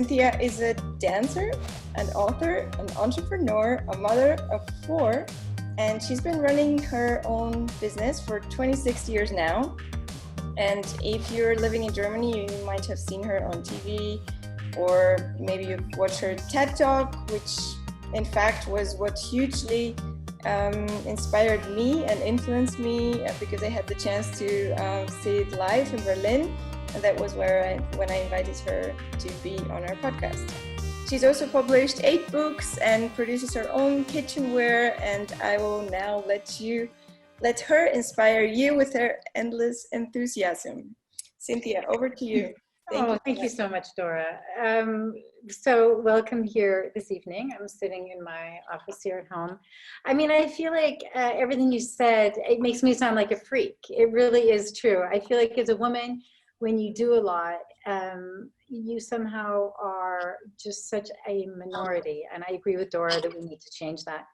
Cynthia is a dancer, an author, an entrepreneur, a mother of 4, and she's been running her own business for 26 years now. And if you're living in Germany, you might have seen her on TV, or maybe you've watched her TED Talk, which in fact was what hugely inspired me and influenced me because I had the chance to see it live in Berlin. And that was when I invited her to be on our podcast. She's also published 8 books and produces her own kitchenware, and I will now let her inspire you with her endless enthusiasm. Cynthia, over to you. Thank you so much, Dora. So welcome here this evening. I'm sitting in my office here at home. I mean, I feel like everything you said, it makes me sound like a freak. It really is true. I feel like as a woman, when you do a lot, you somehow are just such a minority. And I agree with Dora that we need to change that.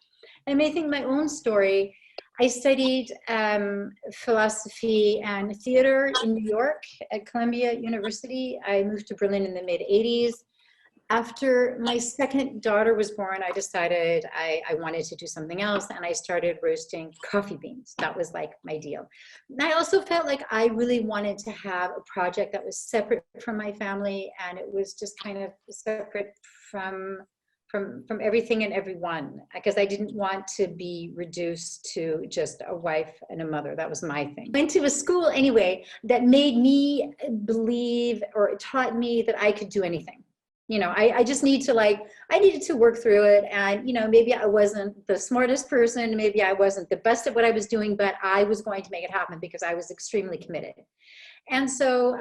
And I think my own story, I studied philosophy and theater in New York at Columbia University. I moved to Berlin in the mid-'80s. After my second daughter was born, I decided I wanted to do something else, and I started roasting coffee beans. That was like my deal. And I also felt like I really wanted to have a project that was separate from my family, and it was just kind of separate from everything and everyone, because I didn't want to be reduced to just a wife and a mother. That was my thing. I went to a school anyway that made me believe, or taught me that I could do anything. You know, I just need to I needed to work through it. And, you know, maybe I wasn't the smartest person, maybe I wasn't the best at what I was doing, but I was going to make it happen because I was extremely committed. And so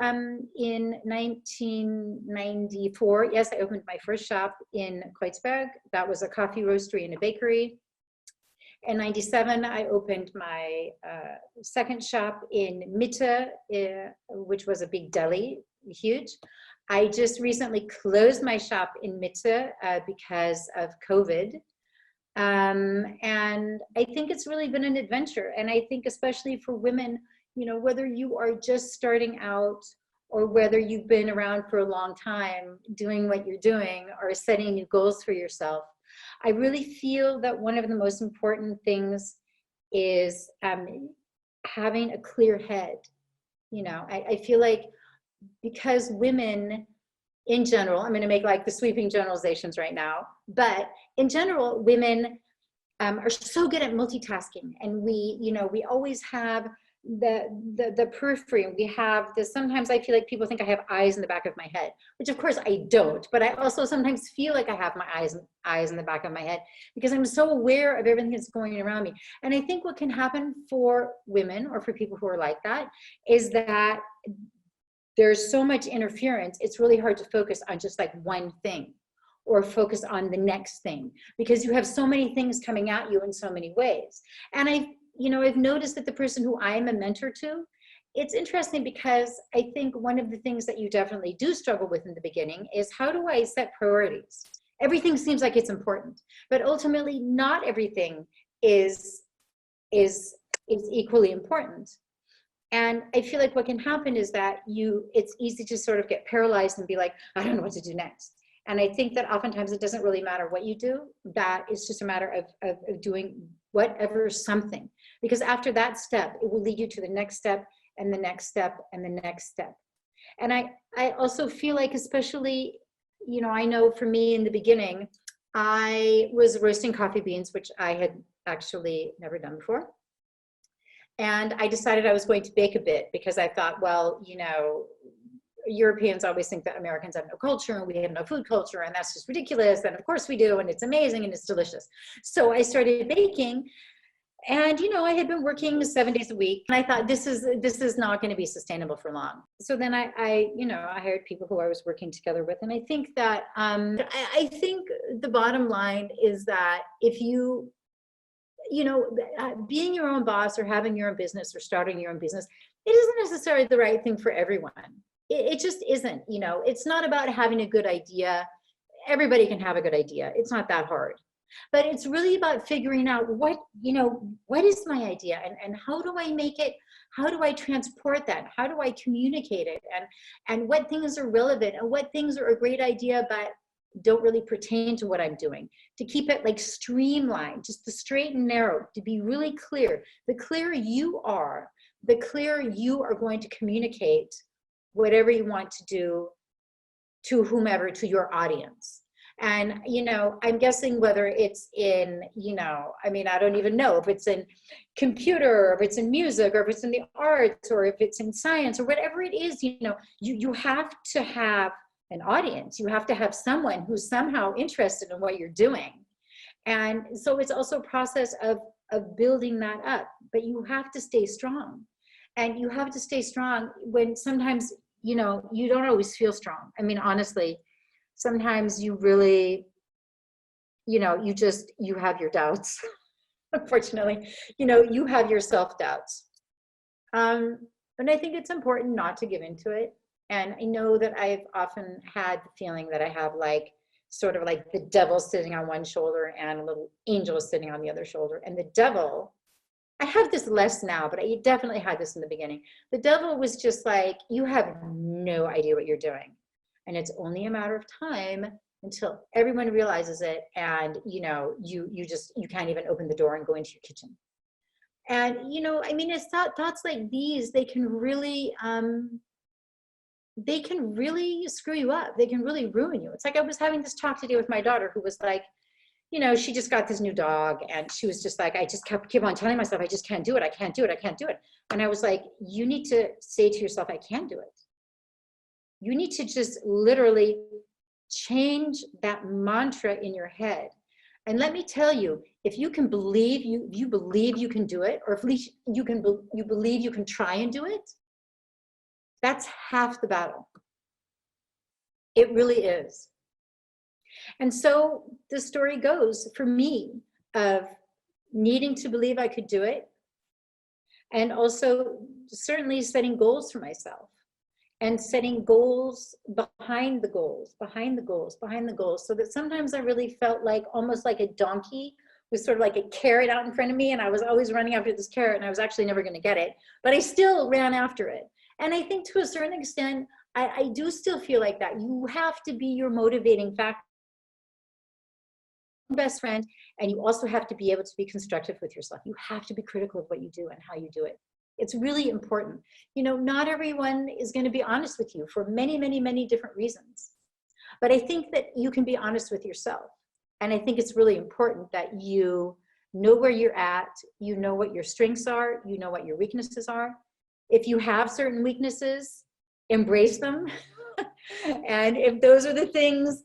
in 1994, yes, I opened my first shop in Kreuzberg. That was a coffee roastery and a bakery. In 97, I opened my second shop in Mitte, which was a big deli, huge. I just recently closed my shop in Mitte because of COVID. And I think it's really been an adventure. And I think especially for women, you know, whether you are just starting out or whether you've been around for a long time doing what you're doing or setting new goals for yourself, I really feel that one of the most important things is having a clear head. You know, I feel like because women in general, I'm going to make like the sweeping generalizations right now, but in general, women are so good at multitasking, and we always have the periphery. We have this, sometimes I feel like people think I have eyes in the back of my head, which of course I don't, but I also sometimes feel like I have my eyes in the back of my head because I'm so aware of everything that's going around me. And I think what can happen for women or for people who are like that is that there's so much interference, it's really hard to focus on just like one thing or focus on the next thing because you have so many things coming at you in so many ways. And I've noticed that the person who I'm a mentor to, it's interesting because I think one of the things that you definitely do struggle with in the beginning is how do I set priorities? Everything seems like it's important, but ultimately not everything is equally important. And I feel like what can happen is that it's easy to sort of get paralyzed and be like, I don't know what to do next. And I think that oftentimes it doesn't really matter what you do, that it's just a matter of doing whatever something. Because after that step, it will lead you to the next step and the next step and the next step. And I also feel like, especially, you know, I know for me in the beginning, I was roasting coffee beans, which I had actually never done before. And I decided I was going to bake a bit because I thought, well, you know, Europeans always think that Americans have no culture and we have no food culture, and that's just ridiculous. And of course we do, and it's amazing and it's delicious. So I started baking, and you know, I had been working 7 days a week, and I thought this is not going to be sustainable for long. So then I hired people who I was working together with, and I think that I think the bottom line is that if being your own boss or having your own business or starting your own business, it isn't necessarily the right thing for everyone. It just isn't. You know, it's not about having a good idea. Everybody can have a good idea. It's not that hard. But it's really about figuring out what, what is my idea, and how do I make it, how do I transport that, how do I communicate it, and what things are relevant and what things are a great idea but don't really pertain to what I'm doing, to keep it like streamlined, just the straight and narrow, to be really clear. The clearer you are, the clearer you are going to communicate whatever you want to do to whomever, to your audience. And, I'm guessing whether it's in, I don't even know if it's in computer, or if it's in music, or if it's in the arts, or if it's in science, or whatever it is, you have to have an audience. You have to have someone who's somehow interested in what you're doing. And so it's also a process of building that up, but you have to stay strong. And you have to stay strong when sometimes, you don't always feel strong. Honestly, sometimes you really, you have your doubts. Unfortunately, you have your self-doubts. But I think it's important not to give into it. And I know that I've often had the feeling that I have sort of like the devil sitting on one shoulder and a little angel sitting on the other shoulder. And the devil, I have this less now, but I definitely had this in the beginning. The devil was just like, you have no idea what you're doing. And it's only a matter of time until everyone realizes it. And, you can't even open the door and go into your kitchen. And, it's thoughts like these, they can really screw you up. They can really ruin you. It's like I was having this talk today with my daughter, who was like, she just got this new dog, and she was just like, I just keep on telling myself, I just can't do it. I can't do it. I can't do it. And I was like, you need to say to yourself, I can do it. You need to just literally change that mantra in your head. And let me tell you, if you can believe you believe you can do it, or at least you believe you can try and do it, that's half the battle. It really is. And so the story goes for me of needing to believe I could do it, and also certainly setting goals for myself, and setting goals behind the goals, behind the goals, behind the goals, so that sometimes I really felt like almost like a donkey with sort of like a carrot out in front of me, and I was always running after this carrot, and I was actually never going to get it, but I still ran after it. And I think to a certain extent, I do still feel like that. You have to be your motivating factor, best friend, and you also have to be able to be constructive with yourself. You have to be critical of what you do and how you do it. It's really important. Not everyone is going to be honest with you for many, many, many different reasons. But I think that you can be honest with yourself. And I think it's really important that you know where you're at, you know what your strengths are, you know what your weaknesses are. If you have certain weaknesses, embrace them. And if those are the things,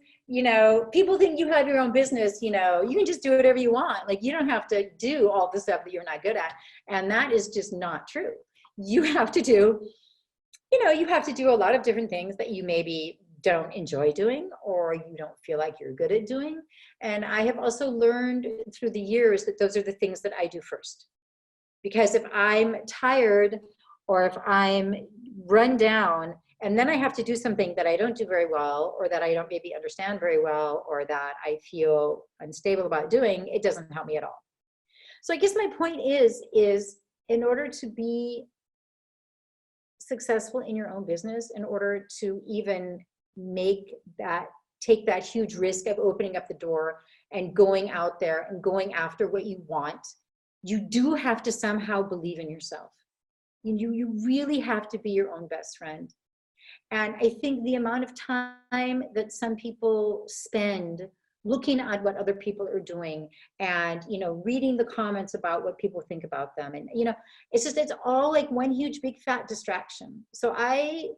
people think you have your own business, you can just do whatever you want. Like, you don't have to do all the stuff that you're not good at. And that is just not true. You have to do, you have to do a lot of different things that you maybe don't enjoy doing, or you don't feel like you're good at doing. And I have also learned through the years that those are the things that I do first. Because if I'm tired, or if I'm run down, and then I have to do something that I don't do very well, or that I don't maybe understand very well, or that I feel unstable about doing, it doesn't help me at all. So I guess my point is in order to be successful in your own business, in order to even take that huge risk of opening up the door and going out there and going after what you want, you do have to somehow believe in yourself. You really have to be your own best friend. And I think the amount of time that some people spend looking at what other people are doing, and reading the comments about what people think about them, and it's all like one huge big fat distraction. So I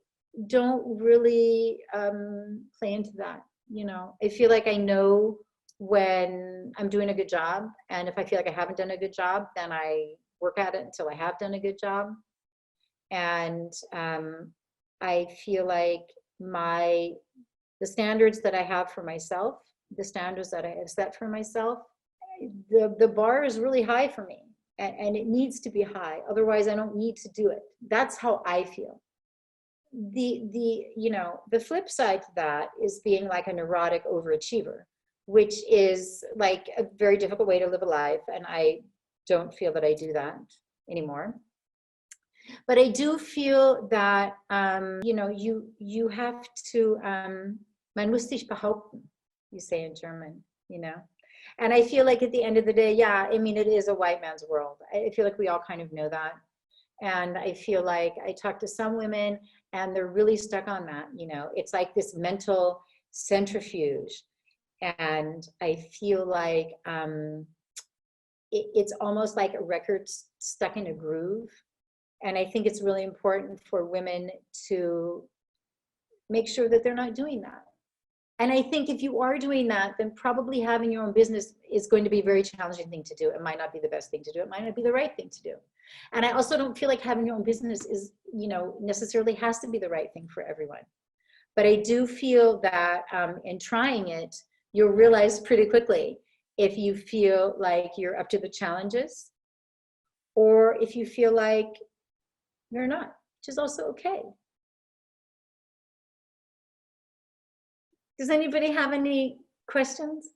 don't really play into that. I feel like I know when I'm doing a good job, and if I feel like I haven't done a good job, then I work at it until I have done a good job. And I feel like the standards that I have for myself, the standards that I have set for myself, the bar is really high for me, and it needs to be high. Otherwise, I don't need to do it. That's how I feel. The flip side to that is being like a neurotic overachiever, which is like a very difficult way to live a life. And I don't feel that I do that anymore. But I do feel that, you know, you have to, man muss sich behaupten, you say in German, you know. And I feel like at the end of the day, yeah, I mean, it is a white man's world. I feel like we all kind of know that. And I feel like I talk to some women and they're really stuck on that, you know. It's like this mental centrifuge. And I feel like it's almost like a record stuck in a groove. And I think it's really important for women to make sure that they're not doing that. And I think if you are doing that, then probably having your own business is going to be a very challenging thing to do. It might not be the best thing to do. It might not be the right thing to do. And I also don't feel like having your own business is, you know, necessarily has to be the right thing for everyone. But I do feel that in trying it, you'll realize pretty quickly if you feel like you're up to the challenges or if you feel like you're not, which is also okay. Does anybody have any questions?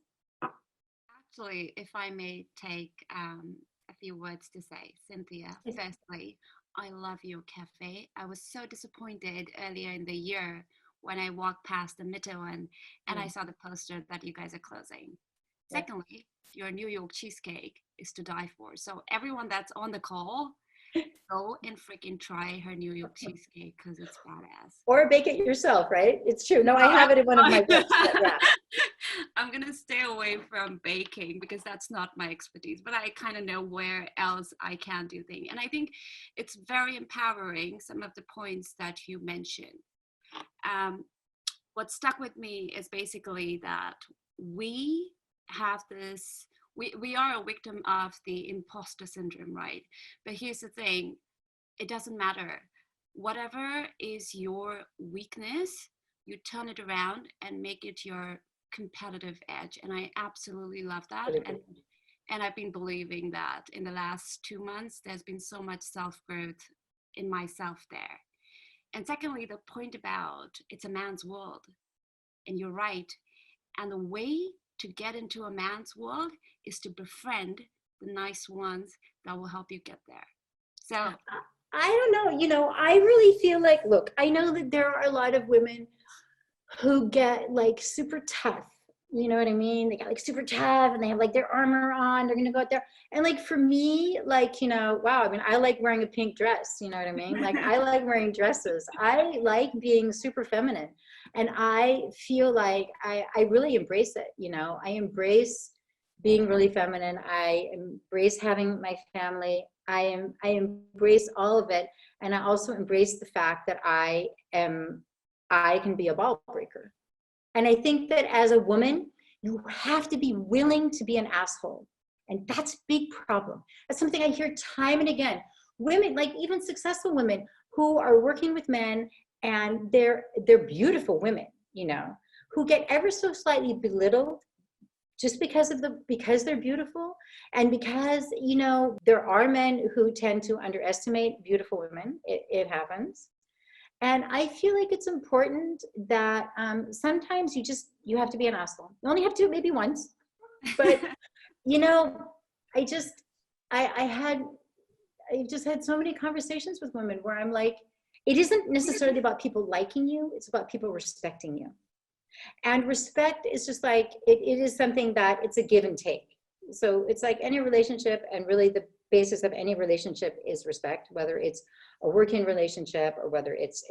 Actually, if I may take a few words to say, Cynthia, firstly, I love your cafe. I was so disappointed earlier in the year when I walked past the Mitte one and I saw the poster that you guys are closing. Yeah. Secondly, your New York cheesecake is to die for. So everyone that's on the call, go and freaking try her New York cheesecake because it's badass. Or bake it yourself, right? It's true. No, I have it in one of my books. Yeah. I'm going to stay away from baking because that's not my expertise, but I kind of know where else I can do things. And I think it's very empowering, some of the points that you mentioned. What stuck with me is basically that we have this, we are a victim of the imposter syndrome, right? But here's the thing, it doesn't matter. Whatever is your weakness, you turn it around and make it your competitive edge. And I absolutely love that. And I've been believing that in the last 2 months, there's been so much self-growth in myself there. And secondly, the point about it's a man's world, and you're right. And the way to get into a man's world is to befriend the nice ones that will help you get there. So I don't know, you know, I really feel like, look, I know that there are a lot of women who get like super tough, you know what I mean? They get like super tough and they have like their armor on, they're gonna go out there. And like for me, like, you know, wow, I mean, I like wearing a pink dress, you know what I mean? Like I like wearing dresses. I like being super feminine. And I feel like I really embrace it, you know? I embrace being really feminine. I embrace having my family. I embrace all of it. And I also embrace the fact that I can be a ball breaker. And I think that as a woman, you have to be willing to be an asshole. And that's a big problem. That's something I hear time and again. Women, like even successful women who are working with men and they're beautiful women, you know, who get ever so slightly belittled just because they're beautiful and because, you know, there are men who tend to underestimate beautiful women. It happens. And I feel like it's important that sometimes you have to be an asshole. You only have to do it maybe once, but you know, I just had so many conversations with women where I'm like, it isn't necessarily about people liking you, it's about people respecting you. And respect is just like, it is something that it's a give and take. So it's like any relationship, and really the basis of any relationship is respect, whether it's a working relationship or whether it's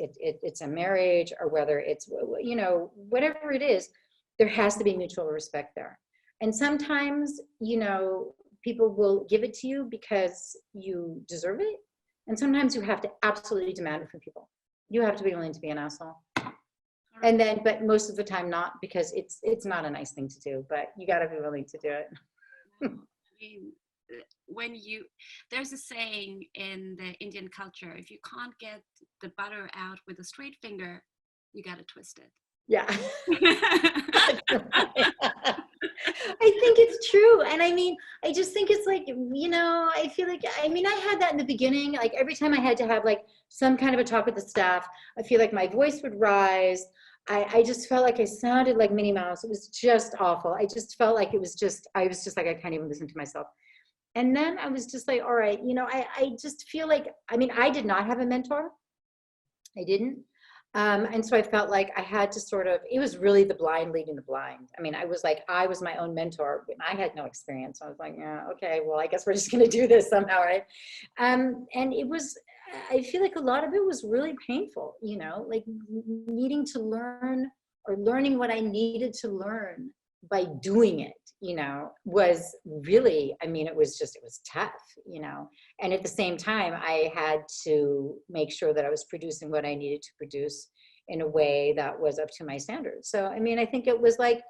a marriage or whether it's, you know, whatever it is, there has to be mutual respect there. And sometimes, you know, people will give it to you because you deserve it. And sometimes you have to absolutely demand it from people. You have to be willing to be an asshole. And then, but most of the time not, because it's not a nice thing to do, but you got to be willing to do it. I mean, there's a saying in the Indian culture, if you can't get the butter out with a straight finger, you got to twist it. Yeah. I think it's true. And I mean, I just think it's like, you know, I feel like, I mean, I had that in the beginning, like every time I had to have like some kind of a talk with the staff, I feel like my voice would rise. I just felt like I sounded like Minnie Mouse. It was just awful. I just felt like it was just, I was just like, I can't even listen to myself. And then I was just like, all right, you know, I just feel like, I mean, I did not have a mentor. I didn't. And so I felt like I had to sort of, it was really the blind leading the blind. I mean, I was like, I was my own mentor, but I had no experience. So I was like, yeah, okay, well, I guess we're just going to do this somehow, right? And it was, I feel like a lot of it was really painful, you know, like needing to learn or learning what I needed to learn by doing it, you know, was really, I mean, it was tough, you know. And at the same time, I had to make sure that I was producing what I needed to produce in a way that was up to my standards. So, I mean, I think it was like,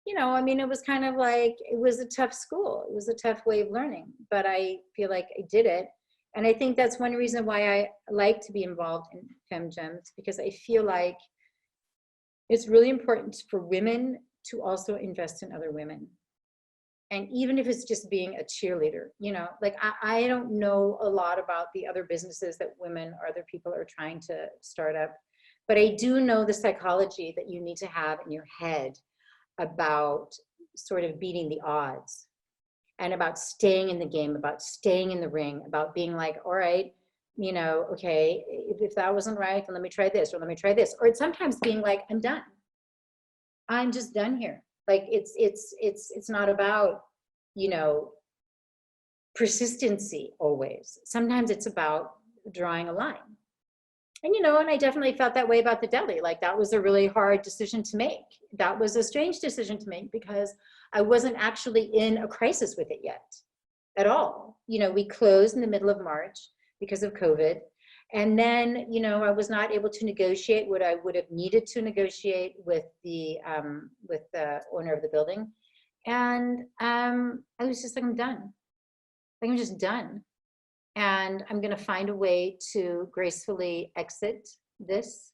you know, I mean, it was kind of like, it was a tough school. It was a tough way of learning, but I feel like I did it. And I think that's one reason why I like to be involved in FemGems, because I feel like it's really important for women to also invest in other women. And even if it's just being a cheerleader, you know, like I don't know a lot about the other businesses that women or other people are trying to start up, but I do know the psychology that you need to have in your head about sort of beating the odds and about staying in the game, about staying in the ring, about being like, all right, you know, okay, if that wasn't right, then let me try this, or let me try this. Or it's sometimes being like, I'm done. I'm just done here. Like it's not about, you know, persistency always. Sometimes it's about drawing a line. And, you know, and I definitely felt that way about the deli. Like that was a really hard decision to make. That was a strange decision to make because I wasn't actually in a crisis with it yet at all. You know, we closed in the middle of March because of COVID. And then, you know, I was not able to negotiate what I would have needed to negotiate with the owner of the building. And I was just like, I'm done. Like, I'm just done. And I'm going to find a way to gracefully exit this.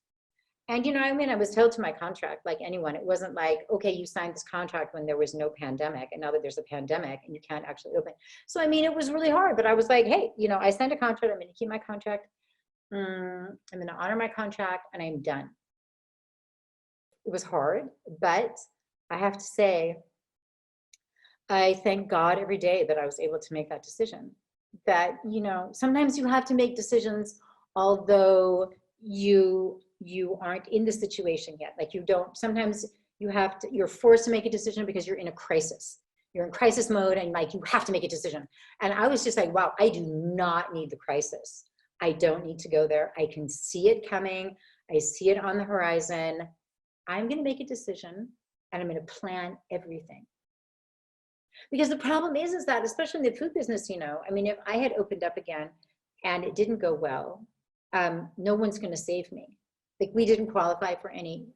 And, you know, I mean, I was held to my contract like anyone. It wasn't like, okay, you signed this contract when there was no pandemic, and now that there's a pandemic and you can't actually open. So, I mean, it was really hard, but I was like, hey, you know, I signed a contract. I'm going to keep my contract. I'm going to honor my contract, and I'm done. It was hard, but I have to say, I thank God every day that I was able to make that decision. That, you know, sometimes you have to make decisions, although you aren't in the situation yet. Like you don't, sometimes you have to, you're forced to make a decision because you're in a crisis. You're in crisis mode and like, you have to make a decision. And I was just like, wow, I do not need the crisis. I don't need to go there. I can see it coming. I see it on the horizon. I'm going to make a decision and I'm going to plan everything. Because the problem is that, especially in the food business, you know, I mean, if I had opened up again and it didn't go well, no one's going to save me. Like we didn't qualify for any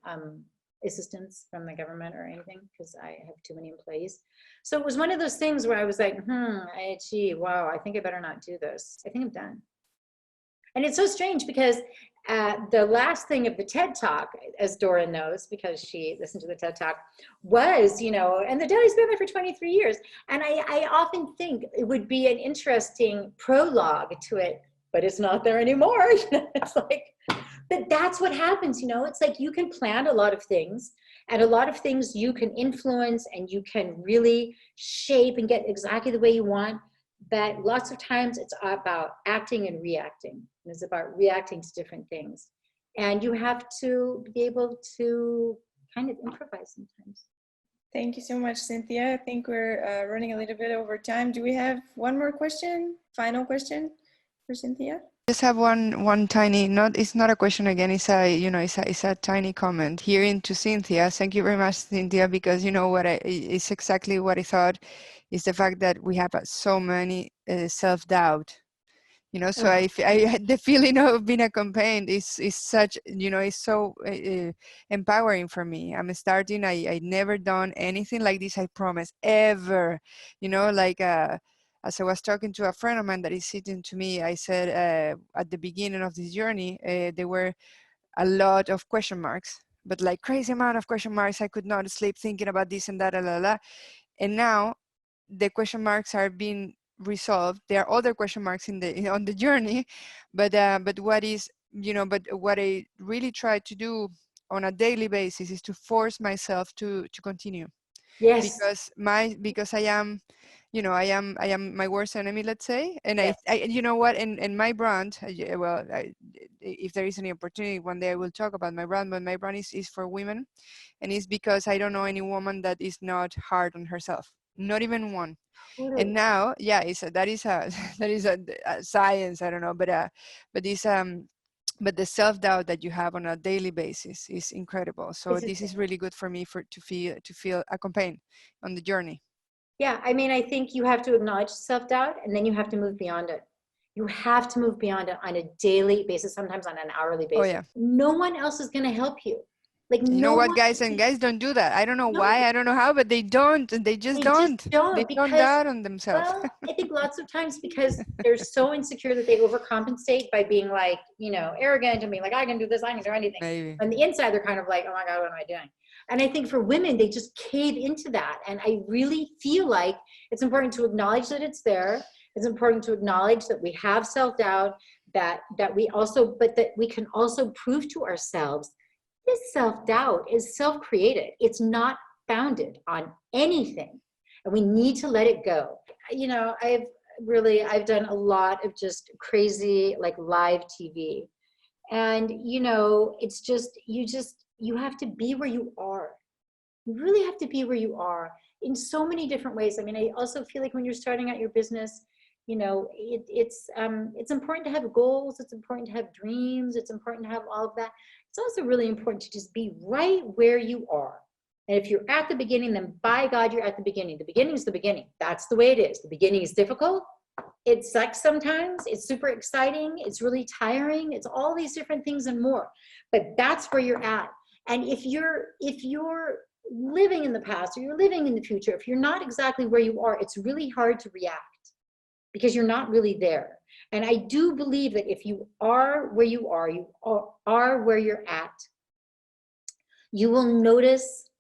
assistance from the government or anything because I have too many employees. So it was one of those things where I was like, gee, wow, I think I better not do this. I think I'm done. And it's so strange because the last thing of the TED Talk, as Dora knows, because she listened to the TED Talk, was, you know, and the deli's been there for 23 years. And I often think it would be an interesting prologue to it, but it's not there anymore. It's like, but that's what happens, you know, it's like you can plan a lot of things and a lot of things you can influence and you can really shape and get exactly the way you want. But lots of times it's about acting and reacting. It's about reacting to different things. And you have to be able to kind of improvise sometimes. Thank you so much, Cynthia. I think we're running a little bit over time. Do we have one more question? Final question for Cynthia? Just have one tiny, it's not a question again, it's a tiny comment here into Cynthia. Thank you very much, Cynthia, because you know what it's exactly what I thought is the fact that we have so many self-doubt, you know, so I the feeling of being accompanied is such, you know, it's so empowering for me. I'm starting, I never done anything like this, I promise, ever, you know, like as I was talking to a friend of mine that is sitting to me, I said at the beginning of this journey, there were a lot of question marks, but like crazy amount of question marks. I could not sleep thinking about this and that, and now the question marks are being resolved. There are other question marks on the journey, but what is, you know, but what I really try to do on a daily basis is to force myself to continue. Yes. Because I am, I am my worst enemy, let's say. And Yes. I you know what, in my brand, if there is any opportunity one day I will talk about my brand, but my brand is for women, and it's because I don't know any woman that is not hard on herself, not even one. Totally. And now, yeah, that is a that is a science, I don't know, but it's but the self-doubt that you have on a daily basis is incredible. So this is really good for me to feel accompanied on the journey. Yeah, I mean, I think you have to acknowledge self-doubt, and then you have to move beyond it. You have to move beyond it on a daily basis, sometimes on an hourly basis. Oh yeah. No one else is going to help you. Like, You no know what, one, guys and guys don't do that. I don't know No. why, I don't know how, but they don't. They just don't. They don't doubt on themselves. Well, I think lots of times because they're so insecure that they overcompensate by being like, arrogant and being like, I can do this, I can do anything. Maybe. On the inside, they're kind of like, oh my God, what am I doing? And I think for women, they just cave into that. And I really feel like it's important to acknowledge that it's there. It's important to acknowledge that we have self-doubt, that we can also prove to ourselves this self-doubt is self-created. It's not founded on anything. And we need to let it go. I've done a lot of just crazy, like, live TV. And, it's just, you have to be where you are. You really have to be where you are in so many different ways. I mean, I also feel like when you're starting out your business, it's important to have goals. It's important to have dreams. It's important to have all of that. It's also really important to just be right where you are. And if you're at the beginning, then by God, you're at the beginning. The beginning is the beginning. That's the way it is. The beginning is difficult. It sucks sometimes. It's super exciting. It's really tiring. It's all these different things and more. But that's where you're at. And if you're living in the past or you're living in the future, if you're not exactly where you are, it's really hard to react because you're not really there. And I do believe that if you are where you are where you're at, you will notice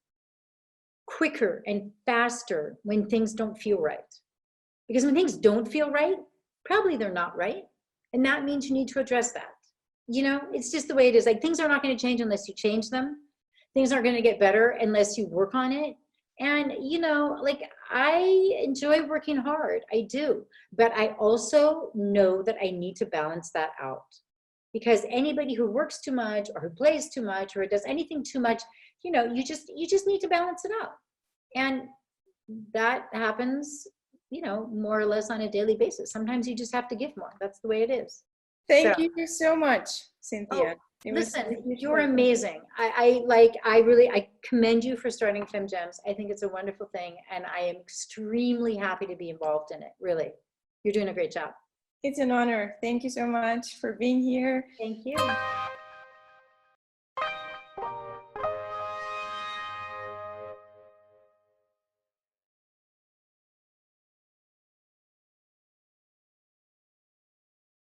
quicker and faster when things don't feel right. Because when things don't feel right, probably they're not right. And that means you need to address that. It's just the way it is. Like, things are not going to change unless you change them. Things aren't going to get better unless you work on it. And, I enjoy working hard. I do. But I also know that I need to balance that out. Because anybody who works too much or who plays too much or does anything too much, you just need to balance it out. And that happens, more or less on a daily basis. Sometimes you just have to give more. That's the way it is. Thank you so much, Cynthia. Listen, you're amazing. I commend you for starting FemGems. I think it's a wonderful thing, and I am extremely happy to be involved in it. Really, you're doing a great job. It's an honor. Thank you so much for being here. Thank you.